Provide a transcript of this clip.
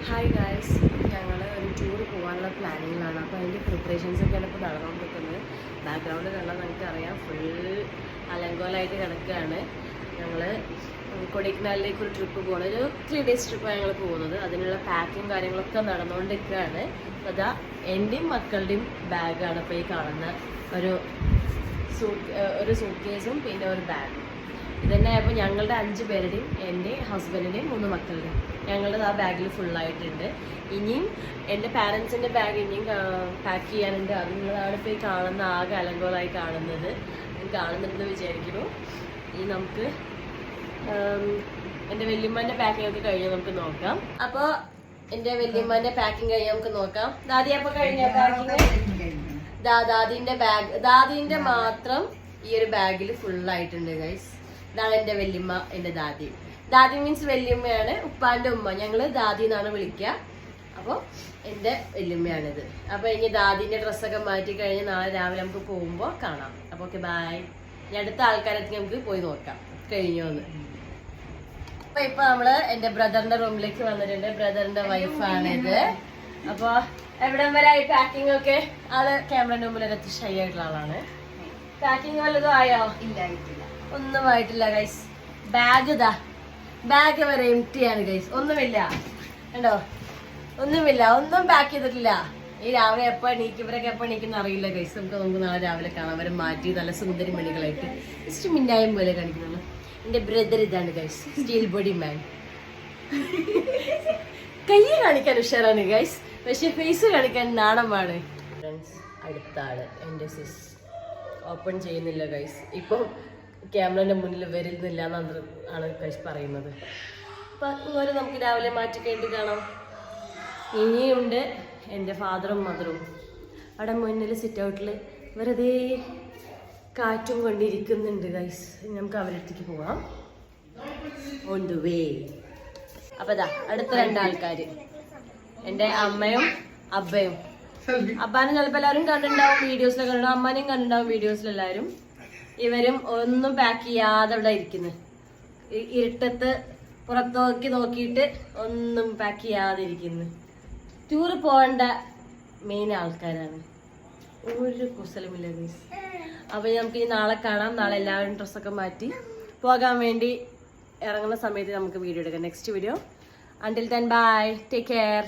Hi guys, ഞങ്ങൾ ഒരു tour പോകാനുള്ള പ്ലാനിങ്ങിലാണ്. അപ്പോൾ അതിൻ്റെ പ്രിപ്പറേഷൻസൊക്കെയാണ് ഇപ്പോൾ നടന്നുകൊണ്ടിരിക്കുന്നത്. ബാക്ക്ഗ്രൗണ്ട് കണ്ടാൽ നമുക്കറിയാം, ഫുൾ അലങ്കോലമായിട്ട് കിടക്കുകയാണ്. ഞങ്ങൾ കൊടൈക്കനാലിലേക്ക് ഒരു ട്രിപ്പ് പോകുന്നത്, ഒരു 3 days ട്രിപ്പാണ് ഞങ്ങൾ പോകുന്നത്. അതിനുള്ള പാക്കിങ് കാര്യങ്ങളൊക്കെ നടന്നുകൊണ്ടിരിക്കുകയാണ്. അതാ എൻ്റെയും മക്കളുടെയും ബാഗാണ് ഇപ്പോൾ ഈ കാണുന്ന ഒരു സൂട്ട് കേസും പിന്നെ ഒരു ബാഗും. ഇതന്നെ ആയപ്പോൾ ഞങ്ങളുടെ 5 പേരുടെയും, എൻ്റെ ഹസ്ബൻഡിൻ്റെയും 3 മക്കളുടെയും ഞങ്ങളുടെ ആ ബാഗിൽ ഫുള്ളായിട്ടുണ്ട്. ഇനിയും എൻ്റെ പാരൻസിൻ്റെ ബാഗ് ഇനിയും പാക്ക് ചെയ്യാനുണ്ട്. അതിനുള്ളതാണ് ഇപ്പോൾ ഈ കാണുന്ന ആകെ അലങ്കോലമായി കാണുന്നത്. കാണുന്നുണ്ടെന്ന് വിചാരിക്കുന്നു. ഇനി നമുക്ക് എൻ്റെ വല്യമ്മേൻ്റെ പാക്കിംഗ് ഒക്കെ കഴിഞ്ഞ് നമുക്ക് നോക്കാം. അപ്പോൾ എൻ്റെ വല്യമ്മേൻ്റെ പാക്കിംഗ് കഴിഞ്ഞ് നമുക്ക് നോക്കാം. ദാദി അപ്പോൾ കഴിഞ്ഞ പാക്കിങ്? ദാദീൻ്റെ മാത്രം ഈ ഒരു ബാഗിൽ ഫുള്ളായിട്ടുണ്ട് ഗൈസ്. ഇതാണ് എൻ്റെ വല്യമ്മ, എൻ്റെ ദാദി. ദാദി മീൻസ് വല്യമ്മയാണ്, ഉപ്പാൻ്റെ ഉമ്മ. ഞങ്ങൾ ദാദി എന്നാണ് വിളിക്കുക. അപ്പോൾ എൻ്റെ വല്യമ്മയാണിത്. അപ്പോൾ ഇനി ദാദീൻ്റെ ഡ്രസ്സൊക്കെ മാറ്റി കഴിഞ്ഞ് നാളെ രാവിലെ നമുക്ക് പോകുമ്പോൾ കാണാം. അപ്പോൾ ഓക്കെ, ബൈ. ഇനി അടുത്ത ആൾക്കാരൊക്കെ നമുക്ക് പോയി നോക്കാം കഴിഞ്ഞോന്ന്. അപ്പോൾ ഇപ്പോൾ നമ്മൾ എൻ്റെ ബ്രദറിൻ്റെ റൂമിലേക്ക് വന്നിട്ടുണ്ട്. ബ്രദറിൻ്റെ വൈഫാണിത്. അപ്പോൾ എവിടം വരെ ആയി പാക്കിംഗ് ഒക്കെ? ആള് ക്യാമറയുടെ മുമ്പിൽ ഒരു ഷൈ ആയിട്ടുള്ള ആളാണ്. പാക്കിംഗ് വല്ലതും ആയോ? ഇല്ല, ഒന്നും ആയിട്ടില്ല ഗൈസ്. ബാഗ് വരെ എംറ്റിയാണ് ഗൈസ്. ഒന്നുമില്ല, കണ്ടോ? ഒന്നുമില്ല, ഒന്നും പാക്ക് ചെയ്തിട്ടില്ല. ഈ രാവിലെ എപ്പോൾ എണീക്കും, ഇവരൊക്കെ എപ്പോൾ എണീക്കുന്ന അറിയില്ല ഗൈസ്. നമുക്ക് നാളെ രാവിലെ കാണാം. അവരെ മാറ്റി നല്ല സുന്ദരി മണികളായിട്ട് ജസ്റ്റ് മിന്നായം പോലെ കാണിക്കുന്നുള്ളൂ. എൻ്റെ ബ്രദർ ഇതാണ് ഗൈസ്, സ്റ്റീൽ ബോഡി മാൻ. കൈ കാണിക്കാൻ ഉഷാറാണ് ഗൈസ്, പക്ഷെ ഫേസ് കാണിക്കാൻ നാണമാണ്. ഫ്രണ്ട്സ്, അടുത്ത ആള് എൻ്റെ സിസ് ഓപ്പൺ ചെയ്യുന്നില്ല ഗൈസ്. ഇപ്പം ക്യാമറയുടെ മുന്നിൽ വരുന്നില്ല എന്നാണ് ഗൈസ് പറയുന്നത്. അപ്പം ഇങ്ങനെ നമുക്ക് രാവിലെ മാറ്റി കഴിഞ്ഞിട്ട് കാണാം. ഇനിയുണ്ട് എൻ്റെ ഫാദറും മദറും അവിടെ മുന്നിൽ സിറ്റ് ഔട്ടിൽ വെറുതെ കാറ്റും കൊണ്ടിരിക്കുന്നുണ്ട് ഗൈസ്. നമുക്ക് അവരടുത്തേക്ക് പോവാം. On the way. അപ്പം ഇതാ അടുത്ത 2 ആൾക്കാർ, എൻ്റെ അമ്മയും അബ്ബയും. അബ്ബാനെ ചിലപ്പോൾ എല്ലാവരും കണ്ടിട്ടുണ്ടാവും, വീഡിയോസിലൊക്കെ കണ്ടിട്ടുണ്ടാവും. അമ്മാനെയും കണ്ടിട്ടുണ്ടാവും വീഡിയോസിലെല്ലാവരും. ഇവരും ഒന്നും പാക്ക് ചെയ്യാതെ ഇവിടെ ഇരിക്കുന്നു. ഇരുട്ടത്ത് പുറത്തോക്കി നോക്കിയിട്ട് ഒന്നും പാക്ക് ചെയ്യാതെ ഇരിക്കുന്നു. ടൂറ് പോകേണ്ട മെയിൻ ആൾക്കാരാണ്. ഒരു കുശലമില്ല ഗൈസ്. അപ്പോൾ നമുക്ക് ഇനി നാളെ കാണാം. നാളെ എല്ലാവരും ഡ്രസ്സൊക്കെ മാറ്റി പോകാൻ വേണ്ടി ഇറങ്ങുന്ന സമയത്ത് നമുക്ക് വീഡിയോ എടുക്കാം. Next video. Until then bye, take care.